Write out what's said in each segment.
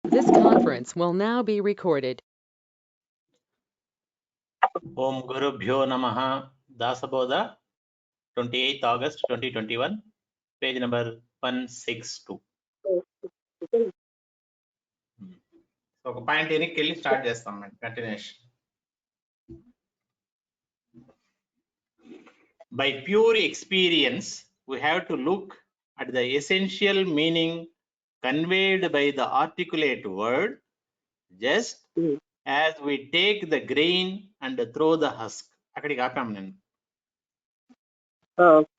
This conference will now be recorded. Om Gurubhyo Namaha. Dasaboda, 28th August 2021, page number 162. So ఒక point ఎనికి వెళ్ళి start చేస్తాం మనం continuation. By pure experience, we have to look at the essential meaning conveyed by the articulate word, just as we take the grain and throw the husk. అక్కడికి ఆపాం నేను.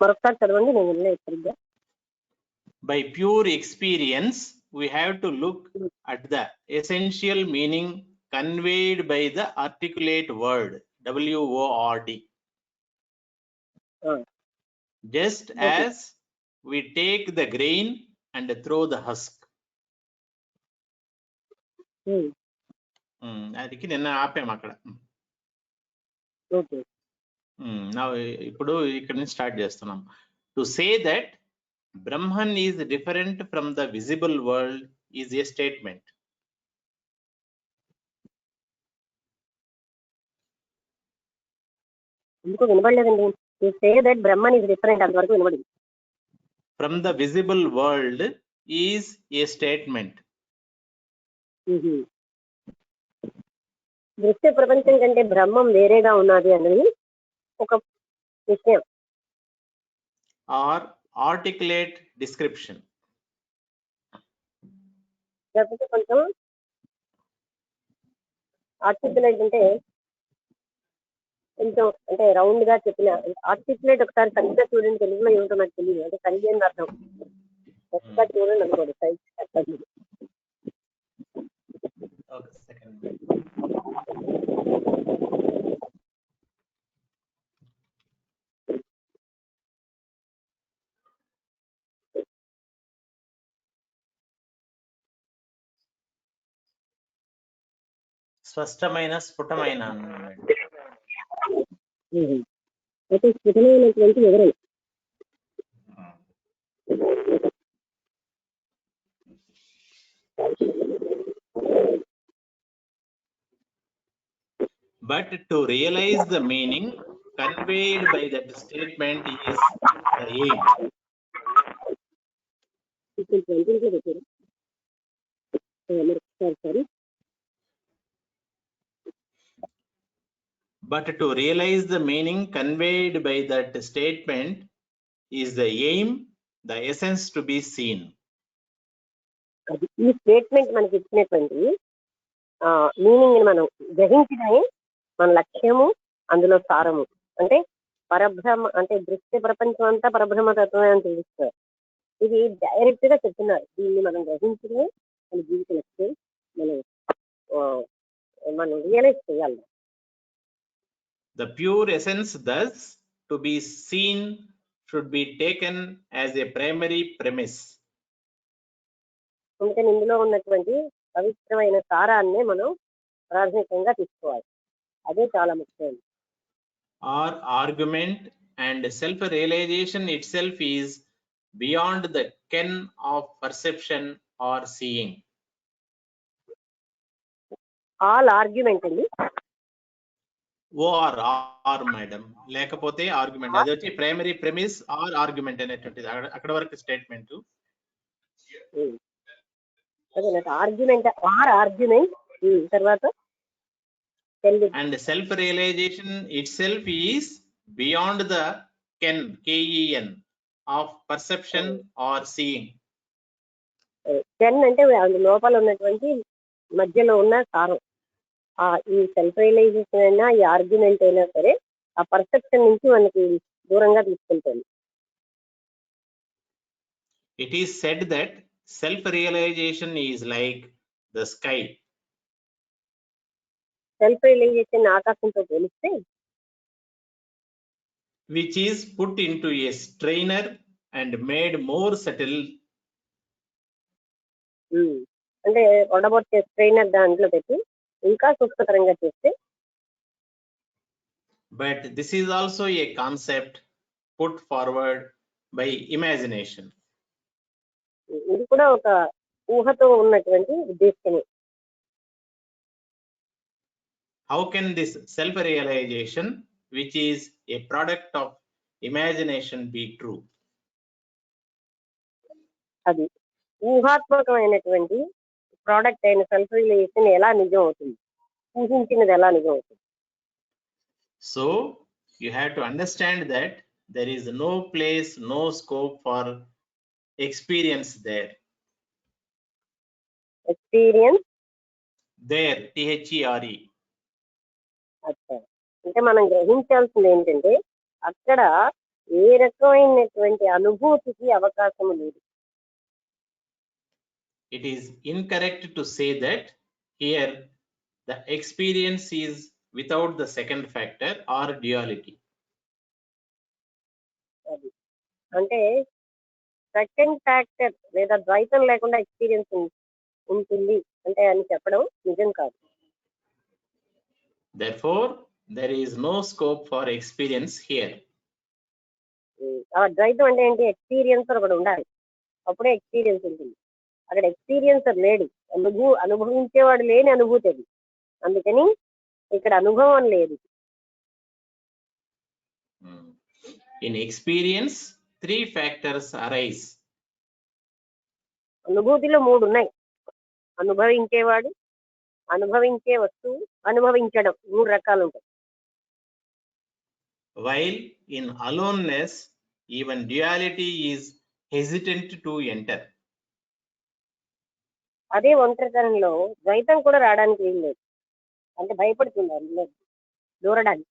మరొకసారి చదవండి, నేను వినలేదు. By pure experience, we have to look at the essential meaning conveyed by the articulate word, W-O-R-D. Just as we take the grain and throw the husk. అదికి నిన్న ఆపాం అక్కడ. ఇప్పుడు ఇక్కడ నుంచి స్టార్ట్ చేస్తున్నాం. To say that Brahman is different from the visible world is a statement. ఎందుకు వినబడలేదండి? You say that Brahman is different, అంతవరకు వినబడింది. From the visible world is a statement. దృశ్య ప్రపంచం కంటే బ్రహ్మం వేరేగా ఉన్నది అనేది ఒక విషయం. Or articulate description. లేకపోతే కొంచెం ఆర్టికులేట్ అంటే కొంచెం అంటే రౌండ్ గా చెప్పిన ఆర్టికులేట్ ఒకసారి సరిగ్గా చూడండి, తెలుగులో ఏమిటో నాకు తెలియదు, అంటే సరిగ్గా అర్థం ఒకసారి చూడండి అనుకోండి. స్పష్టమైన స్ఫుటమైన అయితే స్ఫుటమైనటువంటి వివరణ. But to realize the meaning conveyed by that statement is the aim. But to realize the meaning conveyed by that statement is the aim, the essence to be seen. ఈ స్టేట్మెంట్ మనకి ఇచ్చినటువంటి మీనింగ్ మనం గ్రహించడమే మన లక్ష్యము, అందులో సారము. అంటే పరబ్రహ్మ అంటే దృశ్య ప్రపంచం అంతా పరబ్రహ్మ తత్వమే అని తెలుస్తారు. ఇది డైరెక్ట్ గా చెప్తున్నారు. దీన్ని మనం గ్రహించడమే మన జీవిత లక్ష్యం, మనం రియలైజ్ చేయాలి. The pure essence thus to be seen should be taken as a primary premise. అందుకని ఇందులో ఉన్నటువంటి పవిత్రమైన సారాన్ని మనం ప్రాథమికంగా తీసుకోవాలి. అదే చాలా ముఖ్యం. Our argument and self-realization itself is beyond the ken of perception or seeing. All argument అండి. ఆర్ మేడం, లేకపోతే ఆర్గ్యుమెంట్, అది వచ్చి ప్రైమరీ ప్రెమిస్ ఆర్ ఆర్గ్యుమెంట్ అనేటువంటిది అక్కడ వరకు స్టేట్మెంట్. ఆర్గ్యుమెంట్ ఆర్ ఆర్గ్యుమెంట్ తర్వాత and self realization itself is beyond the ken of perception or seeing. Can అంటే లోపల ఉన్నటువంటి మధ్యలో ఉన్న సారం. ఈ సెల్ఫ్ రియలైజేషన్ అయినా ఈ ఆర్గ్యుమెంట్ అయినా సరే ఆ పర్సెప్షన్ నుంచి మనకి దూరంగా తీసుకెళ్తుంది. It is said that self realization is like the sky. Self realisation ఆకాశంతో పోలిస్తే which is put into a strainer and made more subtle. అంటే వడబొట్టే స్ట్రైనర్ దాంట్లో పెట్టి ఇంకా సూక్ష్మతరంగా చేస్తే. But this is also a concept put forward by imagination. ఇది కూడా ఒక ఊహతో ఉన్నటువంటి ఉద్దేశమే. How can this self-realization, which is a product of imagination, be true? అది ఊహాత్మకమైనటువంటి ప్రోడక్ట్ అయిన సెల్ఫ్ రియలైజేషన్ ఎలా నిజం అవుతుంది, ఊహించినది ఎలా నిజం అవుతుంది. So you have to understand that there is no place, no scope for experience there. Experience There, THERE. అంటే మనం గ్రహించాల్సింది ఏంటంటే అక్కడ ఏ రకమైనటువంటి అనుభూతికి అవకాశం లేదు. It is incorrect to say that here the experience is without the second factor or duality. అది అంటే సెకండ్ ఫ్యాక్టర్ లేదా ద్వైతం లేకుండా ఎక్స్పీరియన్స్ ఉంటుంది అంటే అని చెప్పడం నిజం కాదు. Therefore, there is no scope for experience here. ఆ ద్వైతం అంటే ఏంటి, ఎక్స్పీరియన్సర్ ఒకటి ఉండాలి, అప్పుడే ఎక్స్పీరియన్స్ ఉంటుంది. అక్కడ ఎక్స్పీరియన్సర్ లేడు, అనుభవించేవాడు లేని అనుభూతి అది. అందుకని ఇక్కడ అనుభవం లేదు. In experience, three factors arise. అనుభూతిలో మూడు ఉన్నాయి, అనుభవించేవాడు, అనుభవించే వస్తువు, అనుభవించడం, మూడు రకాలు ఉంటాయి. While in aloneness, even duality is hesitant to enter. అదే ఒంటరితనంలో ద్వైతం కూడా రావడానికి ఏం లేదు, అంటే భయపడుతుంది అందులో దూరడానికి.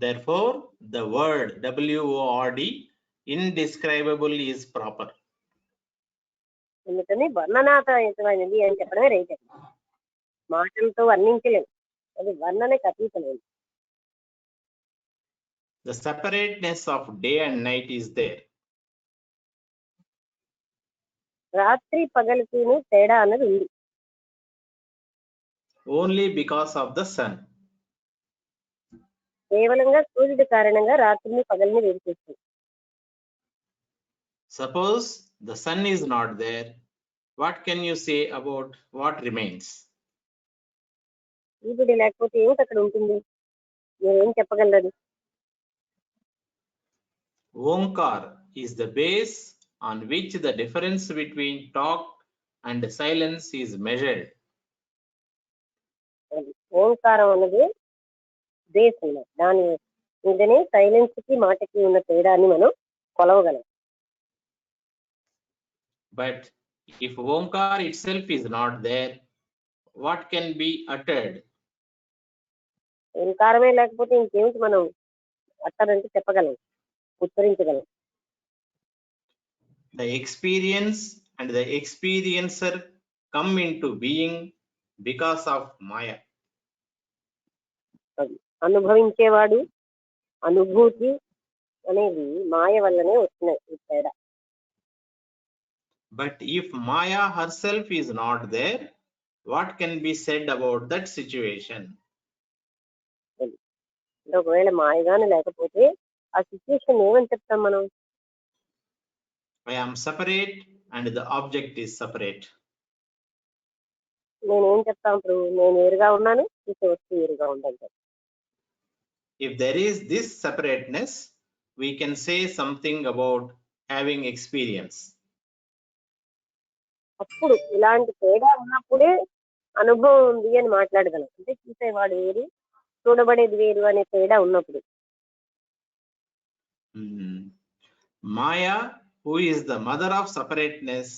Therefore, the word WORD, indescribable, is proper. అందుకని వర్ణనాతమైనది అని చెప్పడమే రైట్. మాటలతో వర్ణించలేము, అది వర్ణనకి అతీతమైనది. The separateness of day and night is there. రాత్రి పగలికి తేడా అన్నది ఉంది. Only because of the sun. కేవలంగా సూర్యుడి కారణంగా రాత్రిని పగలిని వేరు చేస్తుంది. Suppose the sun is not there, what can you say about what remains? సూర్యుడు లేకపోతే ఏమిటి అక్కడ ఉంటుంది, మీరేం చెప్పగలరు? Omkar is the base on which the difference between talk and silence is measured. ఓంకారం అన్నది బేస్ అన్నది, దాని మీదనే సైలెన్స్ కి మాటకి ఉన్న తేడాన్ని మనం కొలవగలం. But if Omkar itself is not there, what can be uttered? ఓంకారమే లేకపోతే ఇంకేమిటి మనం అట్టారంటే చెప్పగలం, ఉచ్చరించగలం. The experience and the experiencer come into being because of Maya. అనుభవించేవాడు, అనుభూతి అనేవి మాయ వల్లనే వస్తున్నాయి ఈ తేడా. But if Maya herself is not there, what can be said about that situation? ఒకవేళ మాయగానే లేకపోతే ఆ సిచ్యుయేషన్ ఏమని చెప్తాం మనం? I am separate and the object is separate. నేనేం చెప్తాం ఇప్పుడు, నేను వేరుగా ఉన్నాను, చూసే వస్తువు వేరుగా ఉందంటే. If there is this separateness, we can say something about having experience. అప్పుడు ఇలాంటి తేడా ఉన్నప్పుడే అనుభవం ఉంది అని మాట్లాడగలం. అంటే చూసేవాడు వేరు, చూడబడేది వేరు అనే తేడా ఉన్నప్పుడు. Maya, who is the mother of separateness,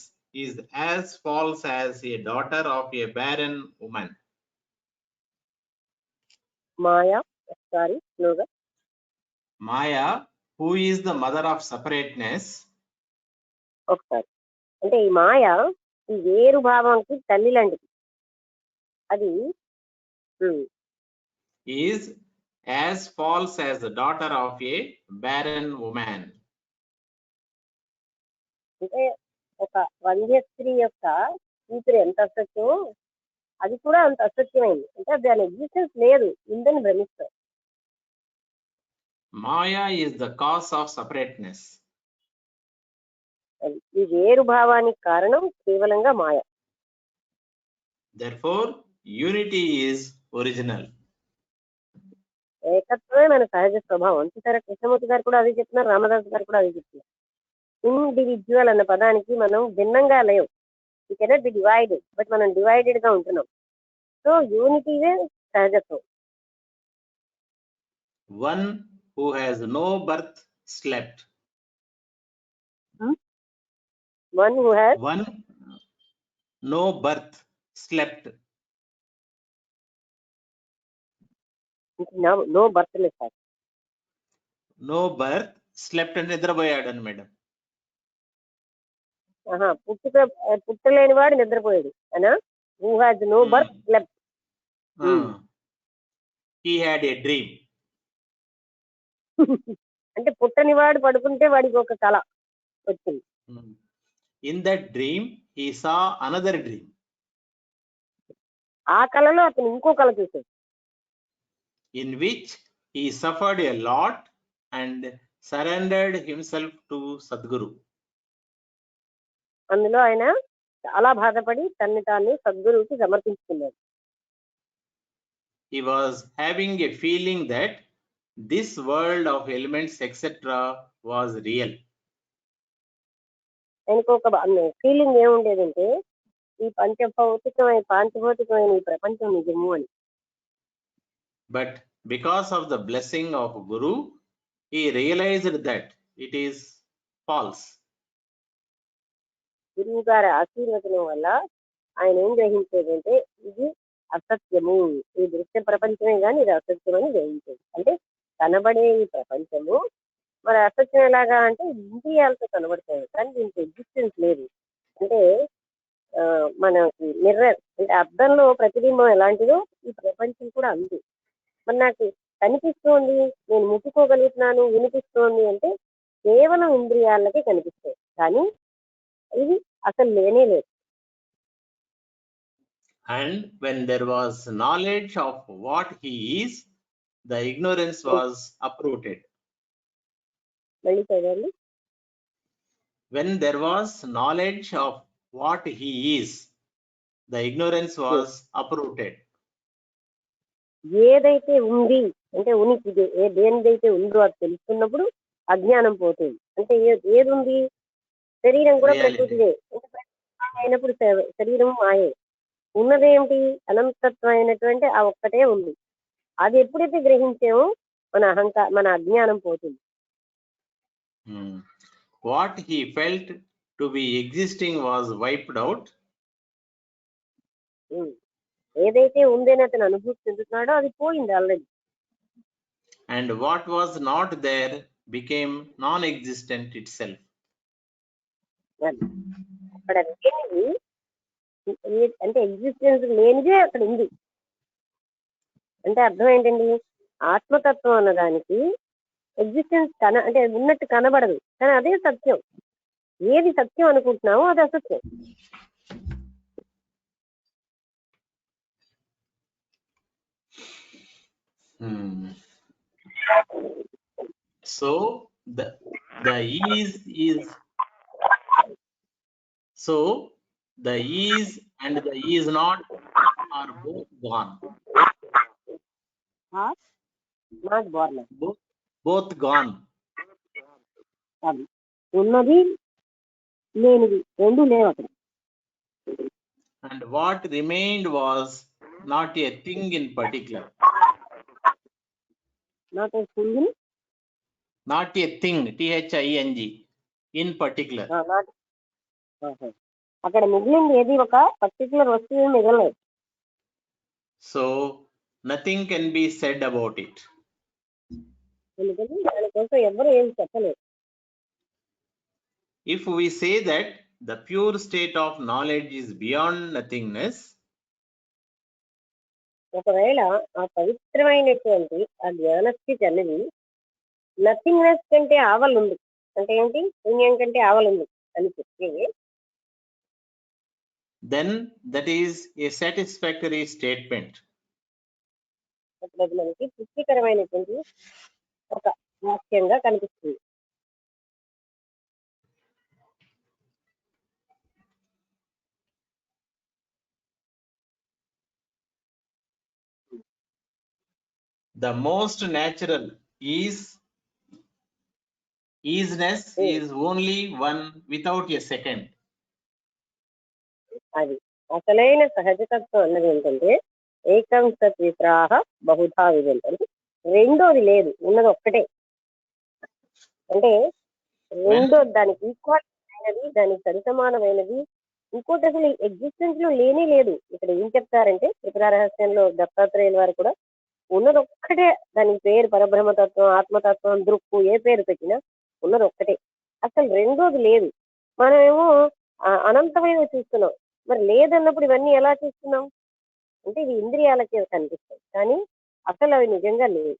is as false as a daughter of a barren woman. Maya, sorry స్లోగా. Maya, who is the mother of separateness, ఒకసారి అంటే ఈ మాయ ఈ వేరు భావానికి తల్లి లాంటిది. అది is as false as the daughter of a barren woman. అంటే ఒక వంద్య స్త్రీ యొక్క కూతురు ఎంత అసత్యమో అది కూడా అంత అసత్యమైంది. అంటే దాని ఎగ్జిస్టెన్స్ లేదు, ఉందని భ్రమిస్తారు. Maya is the cause of separateness. ఈ వేరు భావానికి కారణం కేవలంగా మాయ. Therefore, unity is original. ఏకత్వమే మన సహజ స్వభావం. అంతేసారా కృష్ణమూర్తి గారు కూడా అదే చెప్తున్నారు, రామదాస్ గారు కూడా అదే చెప్తున్నారు. ఇండివిజువల్ అన్న పదానికి మనం భిన్నంగా లేవు. You cannot be divided, but మనం డివైడెడ్ గా ఉంటున్నాం. సో యూనిటీవే సహజత్వం. One who has no birth slept. One who has One no birth slept. No birthless sir. No birth slept అంటే నిద్రపోయాడు అని మేడం. పుట్టలేని వాడు నిద్రపోయాడు అనా? Who has no birth slept. He had a dream. అంటే పుట్టని వాడు పడుకుంటే వాడికి ఒక కళ వచ్చింది. In that dream, he saw another dream. ఆ కళలో అతను ఇంకో కళ చూశాడు. In which he suffered a lot and surrendered himself to Sadguru. అందులో ఆయన చాలా బాధపడి తన్ని తాను సద్గురువుకి సమర్పించుకున్నాడు. He was having a feeling that this world of elements etc. was real. ఆయనకు ఒక ఫీలింగ్ ఏముండేదంటే ఈ పాంచభౌతికమైన ఈ ప్రపంచం నిజము అని. But because of the blessing of Guru, he realized that it is false. గురువు గారి ఆశీర్వచనం వల్ల ఆయన ఏం గ్రహించేదంటే ఇది అసత్యము, ఈ దృశ్య ప్రపంచమే కానీ ఇది అసత్యం అని గ్రహించేది. అంటే కనబడే ఈ ప్రపంచము మరి అసత్యం ఎలాగా అంటే ఇంద్రియాలతో కనబడతాయి కానీ దీనికి ఎగ్జిస్టెన్స్ లేదు. అంటే మనకి మిర్రర్ అంటే అద్దంలో ప్రతిబింబం ఎలాంటిదో ఈ ప్రపంచం కూడా అంతే. మరి నాకు కనిపిస్తోంది, నేను ముట్టుకోగలుగుతున్నాను, వినిపిస్తోంది అంటే కేవలం ఇంద్రియాలకే కనిపిస్తాయి కానీ ఇది అసలు లేనే లేదు. And when there was knowledge of what he is, the ignorance was uprooted. మళ్ళీ చదవండి. When there was knowledge of what he is, the ignorance was uprooted. ఏదైతే ఉంది అంటే ఉనికి దేనిదైతే ఉందో అది తెలుసుకున్నప్పుడు అజ్ఞానం పోతుంది. అంటే ఏది ఉంది? శరీరం కూడా ప్రకృతిదే అయినప్పుడు శరీరం మాయే. ఉన్నదేమిటి? అనంతత్వం అయినటువంటి ఆ ఒక్కటే ఉంది. అది ఎప్పుడైతే గ్రహించామో మన అజ్ఞానం పోతుంది. What he felt to be existing was wiped out. ఏదైతే ఉందని అతను అనుభూతి చెందుతున్నాడో అది పోయింది already. And what was not there became non-existent itself. అక్కడ లేనిది అంటే ఎగ్జిస్టెన్స్ లేనిదే అక్కడ ఉంది. అంటే అర్థం ఏంటండి? ఆత్మతత్వం అన్నదానికి ఎగ్జిస్టెన్స్ అంటే ఉన్నట్టు కనబడదు కానీ అదే సత్యం. ఏది సత్యం అనుకుంటున్నామో అది అసత్యం. So the is so the is and the is not are both gone. Not born. Both gone. ఉన్నది లేనిది రెండు లేవు అక్కడ. And what remained was not a thing in particular. Not a single. Not a thing, THING, in particular. అక్కడ మిగిలింది ఏది ఒక particular వస్తువు మిగలలేదు. So nothing can be said about it. ఎందుకంటే దానికోసం ఎవరు ఏం చెప్పలేదు. If we say that the pure state of knowledge is beyond nothingness, ఒకవేళ ఆ పవిత్రమైనటువంటి ఆ జ్ఞాన స్థితి అనేది నథింగ్నెస్ కంటే ఆవలుంది అంటే ఏంటి? శూన్యం కంటే ఆవలుంది అని చెప్తే then that is a satisfactory statement. అప్పుడు అది మనకి తృప్తికరమైనటువంటి ఒక వాక్యంగా కనిపిస్తుంది. The most natural easiness is only one without a second. అది అసలైన సహజతత్వం అన్నది ఏంటంటే ఏకం సత్ విప్రాహ బహుధా విజంతి, అంటే రెండోది లేదు, ఉన్నది ఒక్కటే. అంటే రెండో దానికి ఈక్వల్ అయినది, దానికి సరిసమానమైనది ఇంకోటి అసలు ఎగ్జిస్టెన్స్ లో లేనే లేదు. ఇక్కడ ఏం చెప్తారంటే త్రిపుర రహస్యంలో దత్తాత్రేయుల వారు కూడా ఉన్నది ఒక్కటే, దానికి పేరు పరబ్రహ్మతత్వం, ఆత్మతత్వం, దృక్కు, ఏ పేరు పెట్టినా ఉన్నది ఒక్కటే, అసలు రెండోది లేదు. మనమేమో అనంతమైన చూస్తున్నాం, మరి లేదన్నప్పుడు ఇవన్నీ ఎలా చూస్తున్నాం అంటే ఇది ఇంద్రియాలకే కనిపిస్తాయి, కానీ అసలు అవి నిజంగా లేవు.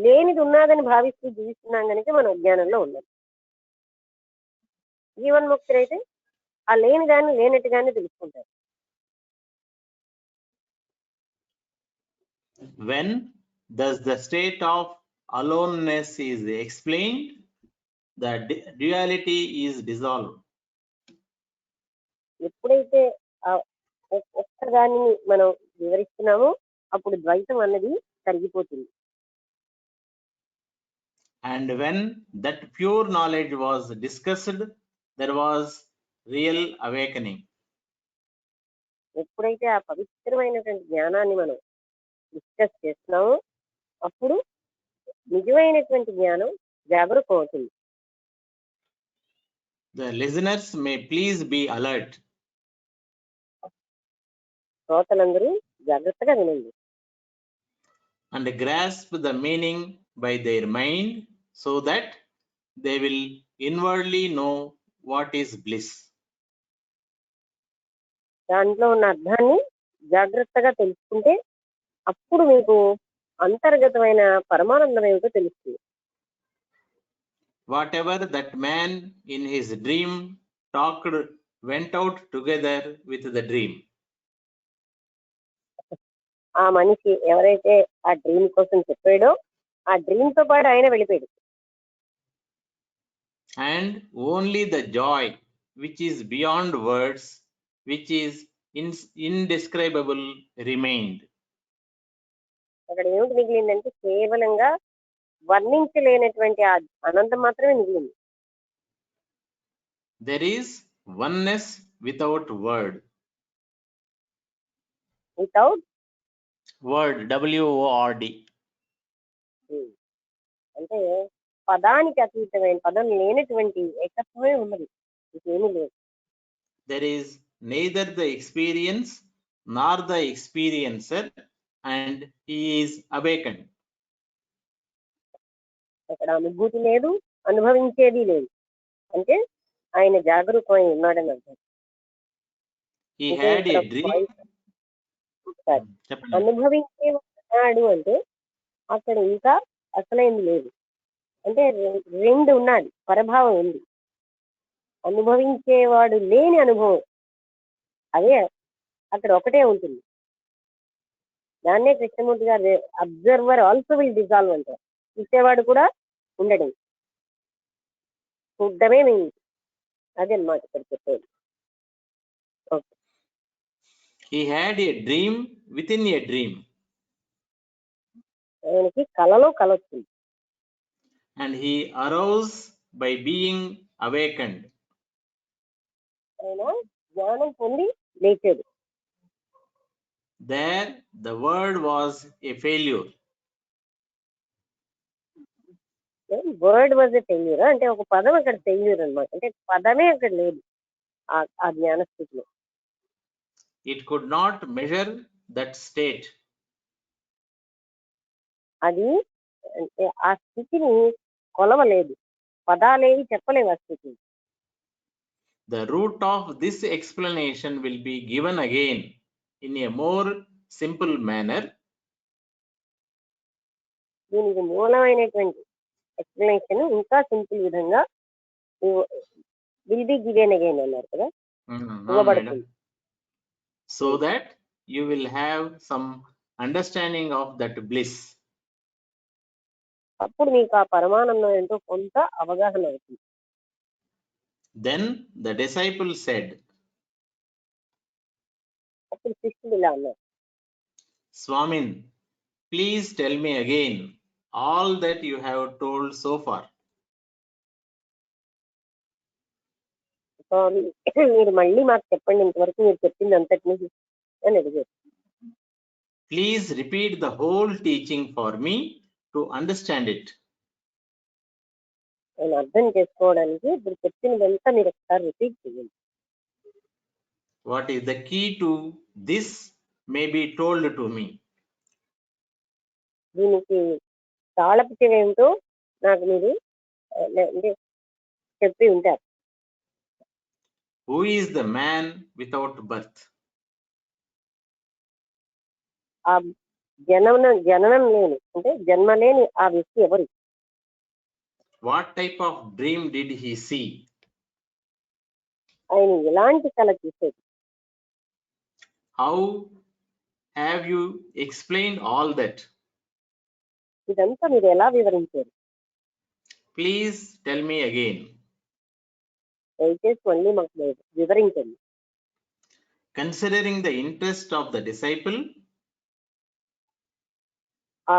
లేనిది ఉన్నదని భావిస్తూ జీవిస్తున్నాం కనుక మనం అజ్ఞానంలో ఉన్నాం. జీవన్ముక్తులైతే ఆ లేని దాన్ని లేనట్టుగానే తెలుసుకుంటారు. When thus the state of aloneness is explained, the duality is dissolved. ఎప్పుడైతే ఆ ఒక్కదాన్ని మనం వివరిస్తున్నామో అప్పుడు ద్వైతం అన్నది కరిగిపోతుంది. And when that pure knowledge was discussed, there was real awakening. ఎప్పుడైతే ఆ పవిత్రమైనటువంటి జ్ఞానాన్ని మనం డిస్కస్ చేస్తున్నామో అప్పుడు నిజమైనటువంటి జ్ఞానం జాగరూకం అవుతుంది. The listeners may please be alert. శ్రోతలందరూ జాగ్రత్తగా వినండి. And grasp the meaning by their mind, so that they will inwardly know what is bliss. దాంట్లో ఉన్న అర్థాన్ని జాగ్రత్తగా తెలుసుకుంటే అప్పుడు మీకు అంతర్గతమైన పరమానందం ఏమిటో తెలుస్తుంది. Whatever that man in his dream talked went out together with the dream. ఆ మనిషి ఎవరైతే ఆ డ్రీమ్ కోసం చెప్పాడో ఆ డ్రీమ్ తో పాటు ఆయన వెళ్ళిపోయాడు. And only the joy which is beyond words, which is indescribable, remained. అక్కడ ఏమిటి మిగిలిందంటే కేవలంగా వర్ణించలేనటువంటి ఆ అనంతం మాత్రమే మిగిలింది. There is oneness without word. Without Word, WORD. అంటే పదానికి అతీతమైన, పదం లేనటువంటి ఏకత్వమే ఉన్నది, ఇంకేమీ లేదు. There is neither the experience nor the experiencer, and he is awakened. అక్కడ అనుభూతి లేదు, అనుభవించేది లేదు, అంటే ఆయన జాగరూకమై ఉన్నాడని అర్థం. He అంటే had ఇక్కడ a dream. చెప్పండి. అనుభవించే ఉన్నాడు అంటే అక్కడ ఇంకా అసలైంది లేదు, అంటే రెండు ఉన్నది, పరభావం ఉంది. అనుభవించేవాడు లేని అనుభవం అదే అక్కడ ఒకటే ఉంటుంది. దాన్నే కృష్ణమూర్తి గారు అబ్జర్వర్ ఆల్సో విల్ డిజాల్వ్ అంటారు. చూసేవాడు కూడా ఉండడం, చూడడమే మేము, అదే అన్నమాట ఇక్కడ చెప్పేది. Okay. He had a dream within a dream, ఆయనకి కలలో కల వచ్చింది. and he arose by being awakened. ఆయన జ్ఞానం పొంది లేచాడు. There the word was a failure. Word was a failure, అంటే ఒక పదం అక్కడ ఫెయిల్యూర్ అన్నమాట, అంటే పదమే అక్కడ లేదు ఆ జ్ఞాన స్థితిలో. It could not measure that state. అది అంటే ఆ స్థితిని కొలవలేదు, పదాలేవి చెప్పలేవు ఆ స్థితిని. The root of this explanation will be given again in a more simple manner. దీనికి మూలమైనటువంటి ఎక్స్ప్లెనేషన్ ఇంకా సింపుల్ విధంగా విల్ బి గివెన్ అగైన్ అన్నారు కదా, ఇవ్వబడుతుంది. So that you will have some understanding of that bliss. అప్పుడు మీకు ఆ పరమానందం ఏంటో కొంత అవగాహన అవుతుంది. Then the disciple said, అప్పుడు శిష్యుడు ఇలా అన్నారు, Swamin, Please tell me again all that you have told so far. స్వామి మీరు మళ్ళీ మాకు చెప్పండి ఇంతవరకు మీరు చెప్పింది అంతటినీ అని అడిగారు. Please repeat the whole teaching for me to understand it. నేను అర్థం చేసుకోవడానికి ఇప్పుడు చెప్పినదంతా మీరు ఒకసారి రిపీట్ చేయండి. What is the key to this may be told to me. దీనికి తాళపు ఏమిటో నాకు మీరు అంటే చెప్పి ఉంటారు. Who is the man without birth? ఆ జననం లేని అంటే జన్మ లేని ఆ వ్యక్తి ఎవరు? What type of dream did he see? ఆయన ఎలాంటి కళ చూసేది? How have you explained all that? ఇదంతా మీరు ఎలా వివరించారు? Please tell me again. దయచేసి మళ్ళీ మాకు వివరించండి. Considering the interest of the disciple, ఆ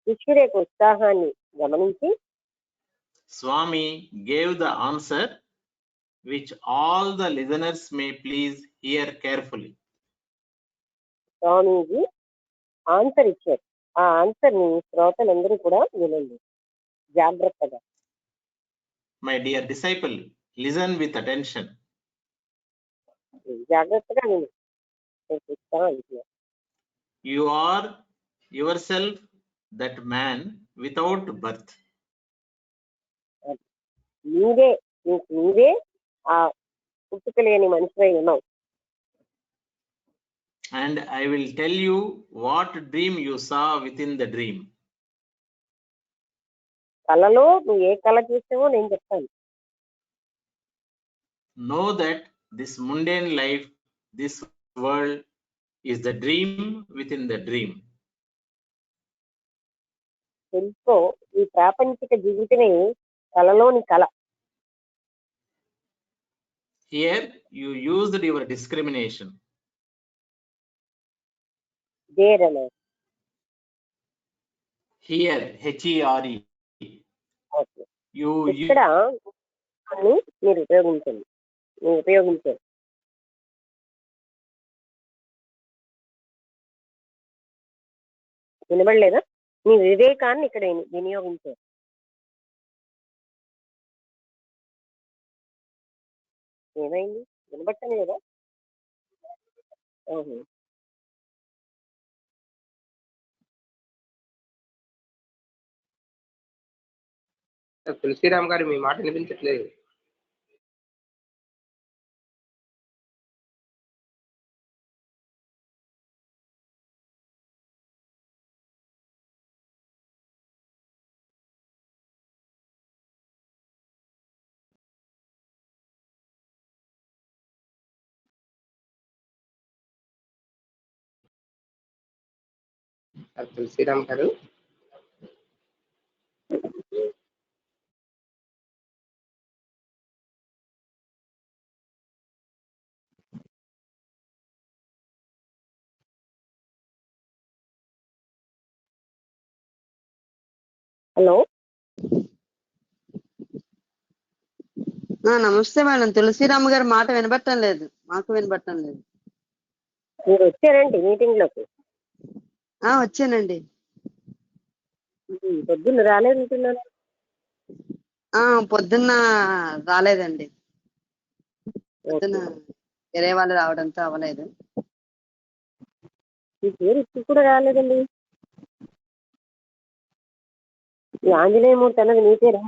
శిష్యుడి యొక్క ఉత్సాహాన్ని గమనించి Swami gave the answer which all the listeners may please hear carefully. Swamiji answer ఇచ్చారు. ఆ ఆన్సర్ ని శ్రోతలందరూ కూడా వినండి జాగ్రత్తగా. My dear disciple, listen with attention. జాగ్రత్తగా విను. You are yourself that man without birth. నీవే ఆ పుట్టుక లేని మనిషిపై ఉన్నావు. And I will tell you what dream you saw within the dream. కళలో నువ్వు ఏ కళ చూసావో నేను చెప్తాను. Know that this mundane life, this world is the dream within the dream. తెలుసుకో ఈ ప్రాపంచిక జీవితమే కళలోని కళ. Here you used your discrimination. దేరనే Here, H-E-R-E. You ఇక్కడ మీరు ఉపయోగించండి. మీరు ఉపయోగించారు. వినబడలేదా? మీ వివేకాన్ని ఇక్కడ వినియోగించారు. ఏమైంది? వినబట్టనే కదా? తులసిరామ్ గారు మీ మాట వినిపించట్లేదు. తులసిరామ్ గారు హలో నమస్తే మేడం. తులసిరామ్ గారి మాట వినబట్టం లేదు. మాకు వినబట్టం లేదు. మీరు వచ్చారండి మీటింగ్ లోకి? వచ్చానండి. పొద్దున్న రాలేదంటున్నాను. పొద్దున్న రాలేదండి. పొద్దున్న వేరే వాళ్ళు రావడంతో అవ్వలేదు. మీ పేరు ఇప్పుడు కూడా రాలేదండి. ఈ ఆంజనేయమూర్తి అన్నది మీ పేరా?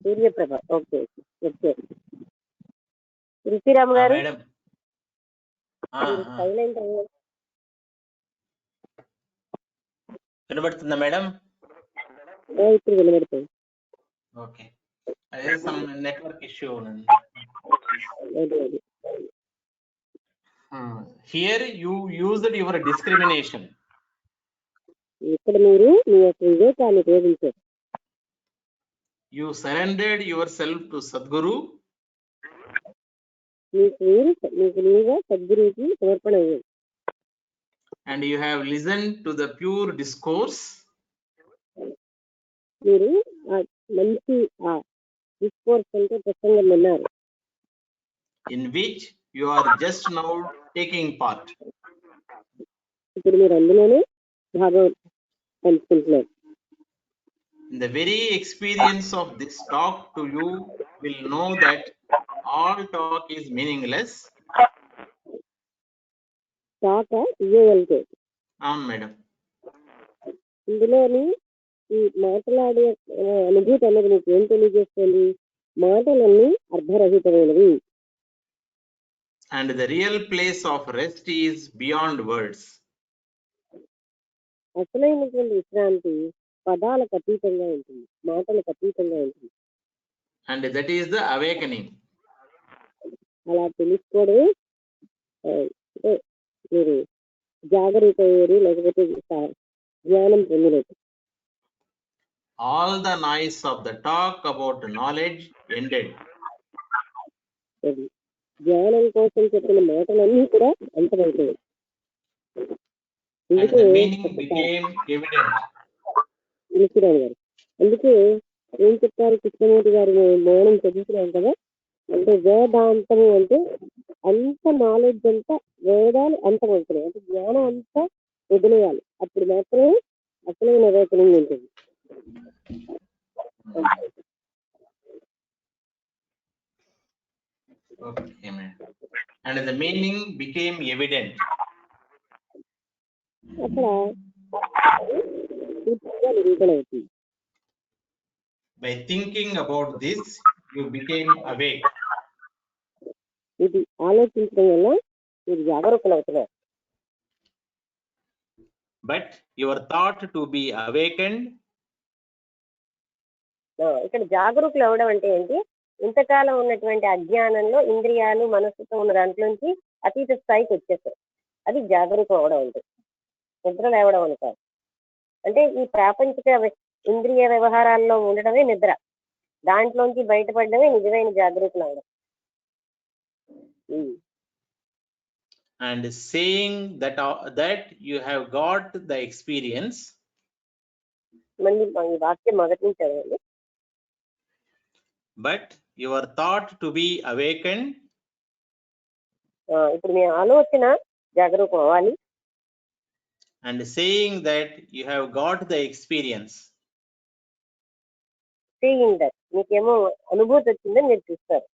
సూర్యప్రభ. Okay okay. తులసిరామ్ గారు సైలెంట్ అయ్యారు. వినబడుతుందా మేడం? ఇప్పుడు వినబడుతుంది. ఓకే, అదే సమ్ నెట్వర్క్ ఇష్యూ ఉంది. Here you used your discrimination. ఇక్కడ మీరు మీ యొక్క వివేకాన్ని ఉపయోగించారు. You surrendered yourself to Sadguru. నీకు నీవుగా సద్గురువుకి సమర్పణ అయ్యావు. and you have listened to the pure discourse మీరు ఆ మంచి ఆ డిస్కోర్స్ అంటే ప్రసంగం విన్నారు, in which you are just now taking part. ఇప్పుడు మీరు అందులోనే భాగం పంచుకుంటున్నారు. In the very experience of this talk to you will know that all talk is meaningless. కాక ఇవ్వగలిగే Madam. ఇందులోని ఈ మాట్లాడే అనుభూతి అన్నది మీకు ఏం తెలియజేస్తుంది? మాటలన్నీ అర్ధరహితమైనవి. And the real place of rest is beyond words. అసలైనటువంటి విశ్రాంతి పదాలకు అతీతంగా ఉంటుంది, మాటలకు అతీతంగా ఉంటుంది. And that is the awakening. అలా తెలుసుకోవడమే అంటే మీరు జాగరూక అయ్యారు, లేకపోతే జ్ఞానం పొందినట్టు. All the noise of the talk about knowledge ended. అది జ్ఞానం కోసం చెప్పిన మాటలన్నీ కూడా అంతమైపోయాయి. And the meaning became evident. Krishna Rao గారు అందుకే ఏం చెప్తారు కృష్ణమూర్తి గారు, మౌనం చదువుతున్నాం కదా, అంటే వేదాంతము అంటే అంత నాలెడ్జ్ అంతా వేదాలు అంతమవుతున్నాయి, అంటే జ్ఞానం అంతా వదిలేయాలి, అప్పుడు మాత్రమే అసలైన అవేకనింగ్ ఉంటుంది. Okay, ma'am. And the meaning became evident. అక్కడ పూర్తిగా నిరూపణ అవుతుంది. By thinking about this, you became awake. ఇది ఆలోచించడం వల్ల మీరు జాగరూకులు అవుతున్నారు. But your thought to be awakened. ఇక్కడ జాగరూకులు అవడం అంటే ఏంటి? ఇంతకాలం ఉన్నటువంటి అజ్ఞానంలో ఇంద్రియాలు మనస్సుతో ఉన్న దాంట్లోంచి అతీత స్థాయికి వచ్చేసారు. అది జాగరూకం అవడం అంటే, నిద్ర లేవడం అని కాదు. అంటే ఈ ప్రాపంచిక ఇంద్రియ వ్యవహారాల్లో ఉండడమే నిద్ర, దాంట్లోంచి బయటపడడమే నిజమైన జాగరూకులు అవడం. And saying that you have got the experience. మళ్ళీ ఈ వాక్యం మొదటి నుంచి చదవండి. But your thought to be awakened. ఇప్పుడు మీ ఆలోచన జాగరూకం అవ్వాలి. And saying that you have got the experience. Seeing that, మీకేమో అనుభూతి వచ్చిందని మీరు చూస్తారు.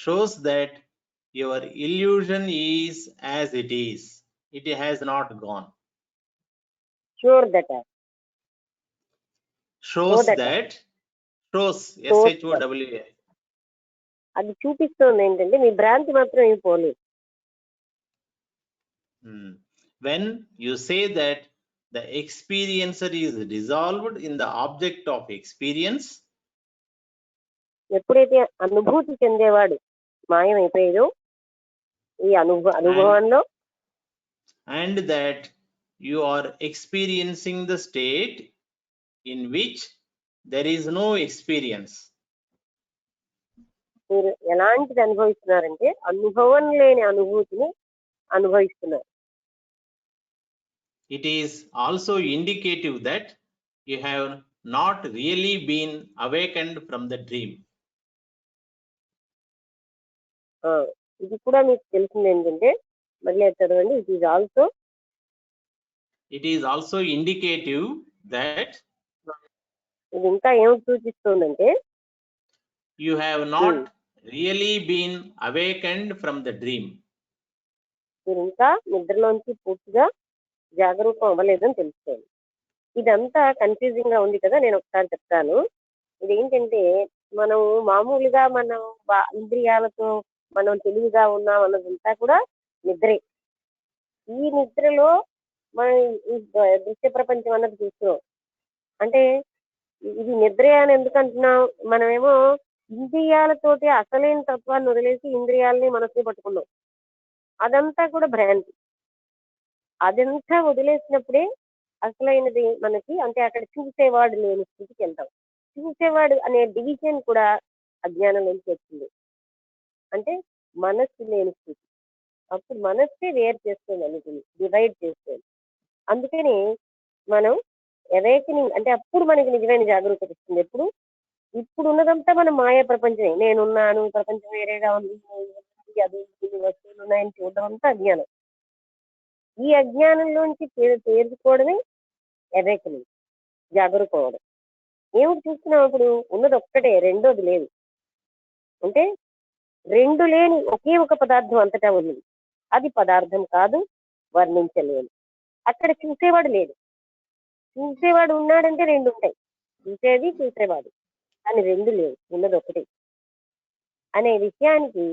Shows that your illusion is as it is. It has not gone. Sure that, Shows that. Shows. SHOWA. అది చూపిస్తుంది ఏంటంటే మీ భ్రాంతి మాత్రం ఏం పోలేదు. When you say that the experiencer is dissolved in the object of experience. ఎప్పుడైతే అనుభూతి చెందేవాడు మాయమైపోయాడో ఈ అనుభవంలో, and that you are experiencing the state in which there is no experience. మీరు ఎలాంటిది అనుభవిస్తున్నారంటే అనుభవం లేని అనుభూతిని అనుభవిస్తున్నారు. It is also indicative that you have not really been awakened from the dream. ఇది కూడా మీకు తెలిసింది ఏంటంటే, మళ్ళీ చదవండి. It is also indicative that ఇది ఇంకా ఏమి సూచిస్తుందంటే, you have not really been awakened from the dream. మీరు ఇంకా నిద్రలోంచి పూర్తిగా జాగరూకం అవ్వలేదని తెలుసుకోండి. ఇదంతా కన్ఫ్యూజింగ్ గా ఉంది కదా, నేను ఒకసారి చెప్తాను. ఇదేంటంటే, మనం మామూలుగా మనం ఇంద్రియాలతో మనం తెలివిగా ఉన్నాం అన్నదంతా కూడా నిద్రే. ఈ నిద్రలో మనం ఈ దృశ్య ప్రపంచం అన్నది చూస్తున్నాం. అంటే ఇది నిద్రే అని ఎందుకు అంటున్నాం? మనమేమో ఇంద్రియాలతోటి అసలైన తత్వాన్ని వదిలేసి ఇంద్రియాలని మనసుని పట్టుకున్నాం. అదంతా కూడా భ్రాంతి. అదంతా వదిలేసినప్పుడే అసలైనది మనకి, అంటే అక్కడ చూసేవాడు లేని స్థితికి వెళ్తాం. చూసేవాడు అనే డివిజన్ కూడా అజ్ఞానం నుంచి వచ్చింది. అంటే మనస్సు లేని స్థితి. అప్పుడు మనస్సే వేరు చేస్తుంది అన్నిటిని, డివైడ్ చేస్తుంది. అందుకని మనం అవేకనింగ్ అంటే అప్పుడు మనకి నిజమైన జాగరూకత ఇస్తుంది. ఎప్పుడు ఇప్పుడు ఉన్నదంతా మనం మాయా ప్రపంచమే. నేనున్నాను, ప్రపంచం వేరేగా ఉంది, అది ఇది వస్తువులు ఉన్నాయని చూడడం అంతా అజ్ఞానం. ఈ అజ్ఞానంలోంచి తేరుకోవడమే అవేకనింగ్, జాగరూకం అవడం. ఏమిటి చూస్తున్నాం అప్పుడు? ఉన్నది ఒక్కటే, రెండోది లేదు. అంటే రెండు లేని ఒకే ఒక పదార్థం అంతటా ఉంది. అది పదార్థం కాదు, వర్ణించలేను. అక్కడ చూసేవాడు లేడు. చూసేవాడు ఉన్నాడంటే రెండు ఉంటాయి, చూసేది చూసేవాడు, కానీ రెండు లేవు, ఉన్నది ఒకటి అనే విషయానికి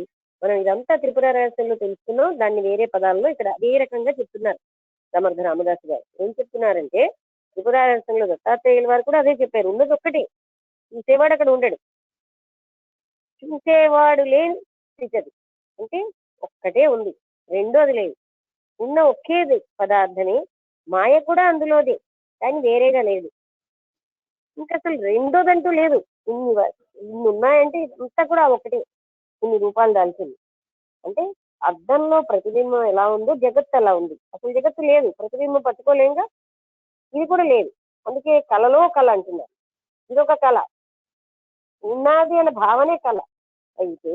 మనం ఇదంతా త్రిపుర రహస్యంలో తెలుసుకున్నాం. దాన్ని వేరే పదాల్లో ఇక్కడ అదే రకంగా చెప్తున్నారు సమర్థ రామదాసు గారు. ఏం చెప్తున్నారంటే త్రిపుర రహస్యంలో దత్తాత్రేయుల వారు కూడా అదే చెప్పారు, ఉన్నది ఒక్కటే, చూసేవాడు అక్కడ ఉండడు. చూసేవాడు లేని స్థితి అది. అంటే ఒక్కటే ఉంది, రెండోది లేదు. ఉన్న ఒకేది పదార్థమే, మాయ కూడా అందులోదే, కానీ వేరేగా లేదు. ఇంకా అసలు రెండోదంటూ లేదు. ఇన్ని ఉన్నాయంటే ఇంత కూడా ఒకటే, ఇన్ని రూపాలు దాల్చింది. అంటే అద్దంలో ప్రతిబింబం ఎలా ఉందో జగత్తు అలా ఉంది. అసలు జగత్తు లేదు, ప్రతిబింబం పట్టుకోలేంగా, ఇది కూడా లేదు. అందుకే కళలో కళ అంటున్నారు. ఇదొక కళ, ఉన్నది అనే భావనే కళ. అయితే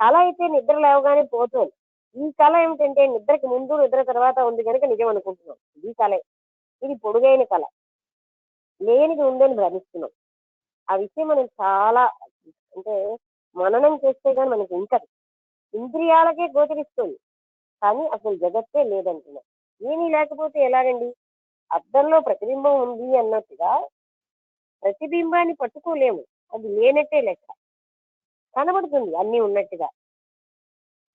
కళ అయితే నిద్ర లేవగానే పోతుంది. ఈ కళ ఏమిటంటే నిద్రకి ముందు నిద్ర తర్వాత ఉంది కనుక నిజం అనుకుంటున్నాం. ఇది కళే, ఇది పొడుగైన కళ, లేనిది ఉందని భ్రమిస్తున్నాం. ఆ విషయం మనం చాలా అంటే మననం చేస్తే కానీ మనకి ఇంకది ఇంద్రియాలకే గోచరిస్తుంది, కానీ అసలు జగత్తే లేదంటున్నాం. ఏమీ లేకపోతే ఎలాగండి? అద్దంలో ప్రతిబింబం ఉంది అన్నట్టుగా ప్రతిబింబాన్ని పట్టుకోలేము, అది లేనట్టే లెక్క. కనబడుతుంది అన్నీ ఉన్నట్టుగా.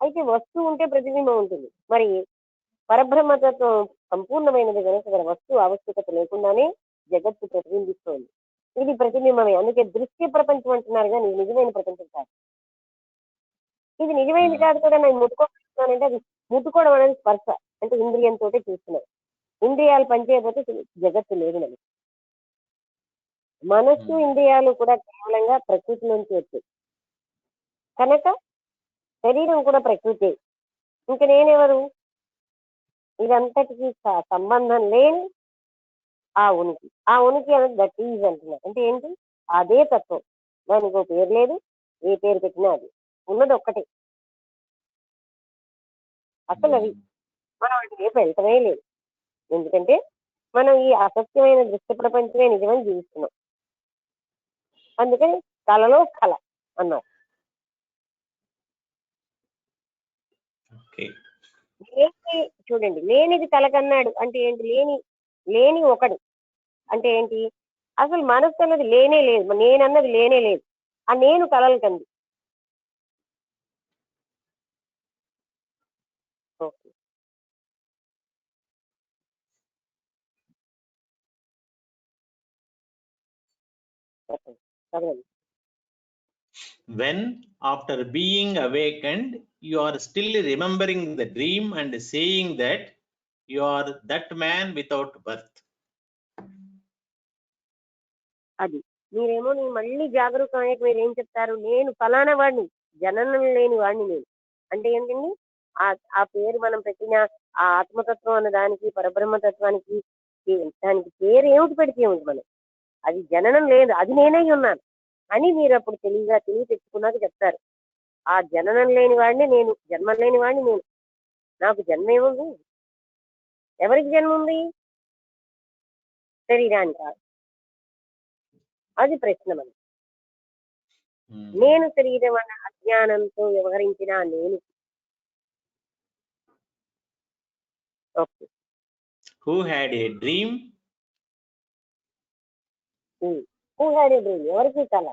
అయితే వస్తువు ఉంటే ప్రతిబింబం ఉంటుంది. మరి పరబ్రహ్మతత్వం సంపూర్ణమైనది కనుక ఇక్కడ వస్తువు ఆవశ్యకత లేకుండానే జగత్తు ప్రతిబింబిస్తోంది. ఇది ప్రతిబింబమే, అందుకే దృశ్య ప్రపంచం అంటున్నారు, కానీ నిజమైన ప్రపంచం కాదు. ఇది నిజమైనది కాదు కూడా. నేను ముట్టుకోవాలంటే అది ముట్టుకోవడం అనేది స్పర్శ, అంటే ఇంద్రియంతో చూస్తున్నాం. ఇంద్రియాలు పనిచేయకపోతే జగత్తు లేదు మనకి. మనస్సు ఇంద్రియాలు కూడా కేవలంగా ప్రకృతి నుంచి వచ్చాయి కనుక శరీరం కూడా ప్రకృతి. ఇంక నేనెవరు? ఇదంతటికి సంబంధం లేని ఆ ఉనికి. ఆ ఉనికి అనేది దట్ ఈజ్ అంటున్నారు. అంటే ఏంటి? అదే తత్వం, దానికి ఒక పేరు లేదు, ఏ పేరు పెట్టినా అది ఉన్నది ఒక్కటే. అసలు అది మనం వాటి వైపు వెళ్తమే లేదు. ఎందుకంటే మనం ఈ అసత్యమైన దృశ్య ప్రపంచమే నిజమని జీవిస్తున్నాం. అందుకని కళలో కళ అన్నారు. లేని చూడండి, లేనిది కలకన్నాడు అంటే ఏంటి? లేని ఒకడు అంటే ఏంటి? అసలు మనస్సు అన్నది లేనే లేదు, నేనన్నది లేనే లేదు. ఆ నేను కలలు కంది. ఓకే, చదవండి. When, after being awakened, you are still remembering the dream and saying that you are that man without birth. అది మీరేమో నేను మళ్ళీ జాగరూకం అయ్యాక మీరు ఏం చెప్తారు? నేను ఫలానా వాడిని, జననం లేని వాడిని నేను. అంటే ఏంటండి? ఆ పేరు మనం పెట్టిన ఆ ఆత్మతత్వం అన్న దానికి, పరబ్రహ్మతత్వానికి దానికి పేరు ఏమిటి పెడితే ఏమిటి మనం? అది జననం లేదు, అది నేనై ఉన్నాను అని మీరు అప్పుడు తెలివి తెచ్చుకున్నాక చెప్తారు. ఆ జననం లేని వాడిని నేను, జన్మ లేని వాడిని నేను. నాకు జన్మ ఏముంది? ఎవరికి జన్మ ఉంది? శరీరానికి. అది ప్రశ్న మనం. నేను శరీరం అన్న అజ్ఞానంతో వ్యవహరించిన నేను. Okay, Who had a dream? ఎవరికి కల?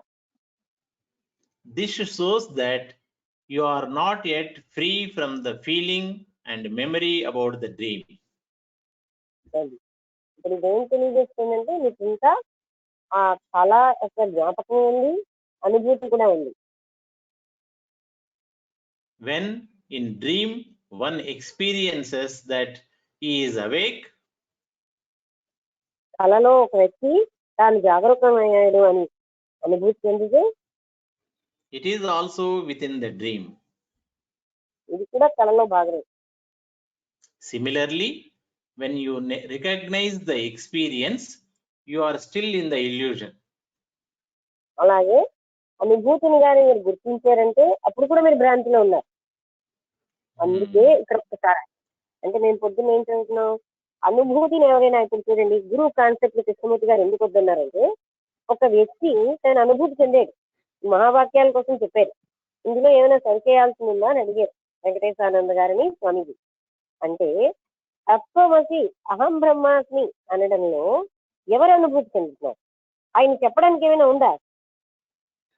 This shows that you are not yet free from the feeling and memory about the dream. ఇప్పుడు ఇదేం తెలియజేస్తుందంటే మీకు ఇంకా ఆ కళ యొక్క జ్ఞాపకం ఉంది, అనుభూతి కూడా ఉంది. When in dream one experiences that he is awake, కళలో ఒక వ్యక్తి తాను జాగరూకమయ్యాడు అని అనుభూతి చెందితే, it is also within the dream. ఇది కూడా కళలో భాగమే. Similarly, when you recognize the experience, you are still in the illusion. అలాగే అనుభూతిని కానీ మీరు గుర్తించారంటే అప్పుడు కూడా మీరు భ్రాంతిలో ఉన్నారు. అందుకే ఇక్కడ ఒకసారి అంటే నేను పొద్దున్న ఏం చదువుతున్నాం, అనుభూతిని ఎవరైనా ఇప్పుడు చూడండి, గురువు కాన్సెప్ట్ కృష్ణమూర్తి గారు ఎందుకు వద్దన్నారంటే, ఒక వ్యక్తి తన అనుభూతి చెందాడు, మహావాక్యాల కోసం చెప్పారు, ఇందులో ఏమైనా సరిచేయాల్సి ఉందా అని అడిగారు వెంకటేశానంద గారిని స్వామిజీ. అంటే తత్వమసి అహం బ్రహ్మాస్మి అనడంలో ఎవరు అనుభూతి చెందుతున్నారు, ఆయన చెప్పడానికి ఏమైనా ఉందా?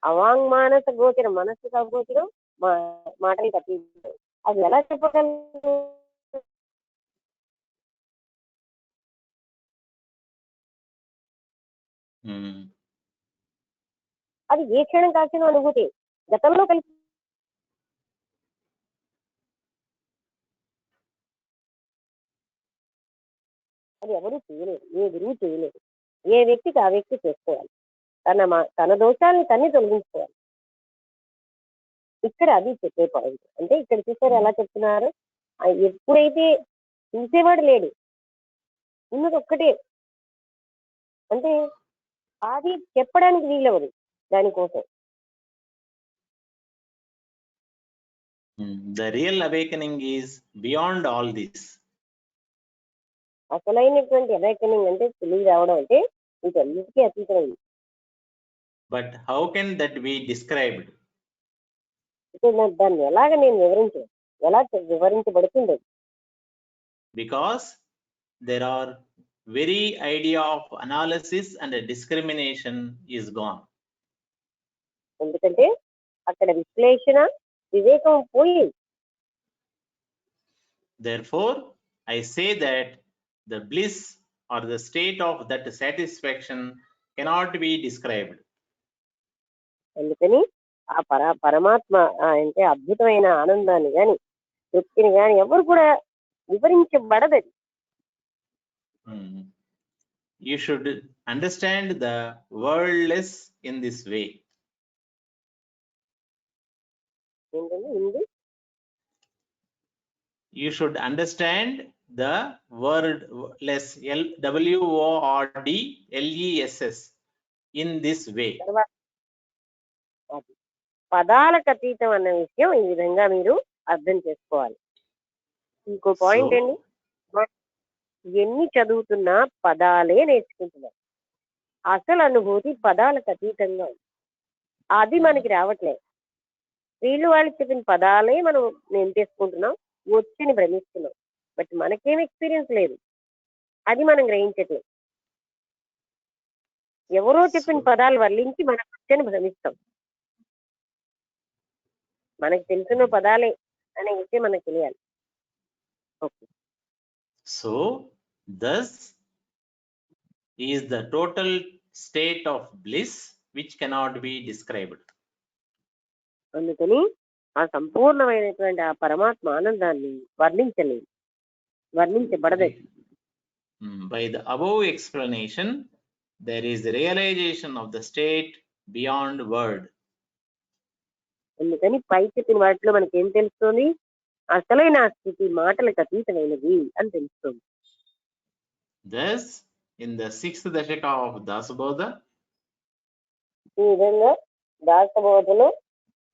అవాంగ్మానస గోచరం, మనస్సు గోచరం, మాటలు తప్పించారు, అది ఎలా చెప్పగలరు? అది ఏ క్షణం కాల్సిన అనుభూతి, గతంలో కలిసి అది ఎవరు చేయలేరు, ఏ గురువు చేయలేరు. ఏ వ్యక్తికి ఆ వ్యక్తి చేసుకోవాలి, తన దోషాలను తన్ని తొలగించుకోవాలి. ఇక్కడ అది చెప్పే పాయింట్. అంటే ఇక్కడ చూసారు ఎలా చెప్తున్నారు, ఎప్పుడైతే చూసేవాడు లేడు, ఉన్నది ఒక్కటే, అంటే అది చెప్పడానికి వీలవదు దానికోసం. The real awakening is beyond all this. అసలైనటువంటి అవేకనింగ్ అంటే తెలివి రావడం అంటే వీటన్నిటికీ అతీతమైంది. But how can that be described? దాన్ని ఎలాగ నేను వివరించాను, ఎలా వివరించబడుతుంది? Because there are very idea of analysis and discrimination is gone. ఎందుకంటే అక్కడ విశ్లేషణ వివేకం పోయి. Therefore, I say that the bliss or the state of that satisfaction cannot be described. అందుకని ఆ పరమాత్మ అంటే అద్భుతమైన ఆనందాన్ని గాని తృప్తిని గాని ఎవరు కూడా వివరించబడదు. You should understand the worldless in this way. You should understand the wordless, WORDLESS, in this way. పదాలకు అతీతం అన్న విషయం ఈ విధంగా మీరు అర్థం చేసుకోవాలి. ఇంకో పాయింట్ అండి, ఎన్ని చదువుతున్నా పదాలే నేర్చుకుంటున్నాం. అసలు అనుభూతి పదాలకు అతీతంగా ఉంది, అది మనకి రావట్లేదు. వాళ్ళు చెప్పిన పదాలే మనం నేను చేసుకుంటున్నాం, వచ్చిని భ్రమిస్తున్నాం, బట్ మనకేం ఎక్స్పీరియన్స్ లేదు, అది మనం గ్రహించట్లేదు. ఎవరో చెప్పిన పదాలు వర్లించి మనం వచ్చని భ్రమిస్తాం. మనకు తెలిసిన పదాలే అనే విషయం మనకు తెలియాలి. Okay, so thus is the total state of bliss which cannot be described. అందుకని ఆ సంపూర్ణమైనటువంటి ఆ పరమాత్మ ఆనందాన్ని వర్ణించబడదు. By the above explanation, there is the realization of the state beyond word. అందుకని పై చెప్పిన వాటిలో మనకి ఏం తెలుస్తుంది, అసలైన ఆ స్థితి మాటలకు అతీతమైనది అని తెలుస్తుంది. Thus, in the 6th Dashaka of Dasabodha, ఈ విధంగా దాసబోధలో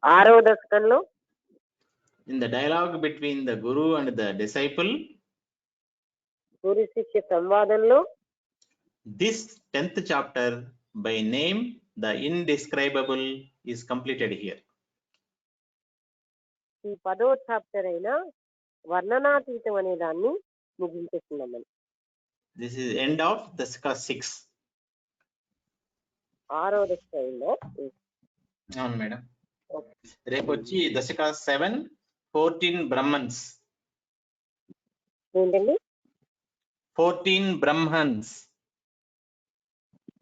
6వ దశకంలో, in the dialogue between the Guru and the disciple, గురు శిష్య సంవాదంలో, this 10th chapter by name the indescribable is completed here. ఈ 10వ చాప్టర్ అయిన వర్ణనాతీతం అనే దాన్ని ముగించేస్తున్నాం. This is end of Dasaka 6. 6వ దశకంలో. అవును మేడం. రేపు వచ్చి దశక 7 14 బ్రహ్మన్స్. ఏంటండి? 14 బ్రహ్మన్స్,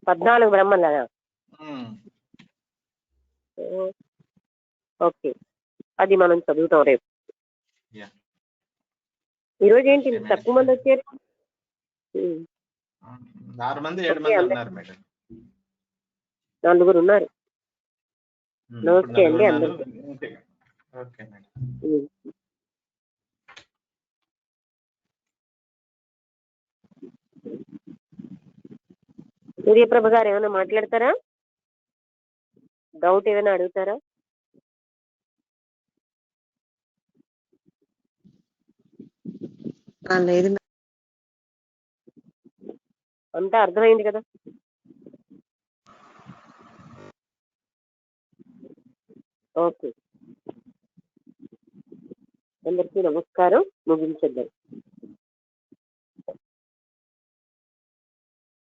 14 బ్రహ్మలా? ఓకే, అది మనం చదువుతాం రేపు. ఈరోజు ఏంటి తక్కువ మంది వచ్చారు? 6 మంది 7 మంది ఉన్నారు మేడం. 4 ఉన్నారు. నమస్తే అండి అందరికీ. Okay madam. ఉమ్. సూర్యప్రభ గారు ఏమైనా మాట్లాడతారా? డౌట్ ఏమైనా అడుగుతారా? లేదు అంతా అర్థమైంది కదా? ఓకే, అందరికీ నమస్కారం. ముగించేద్దాం.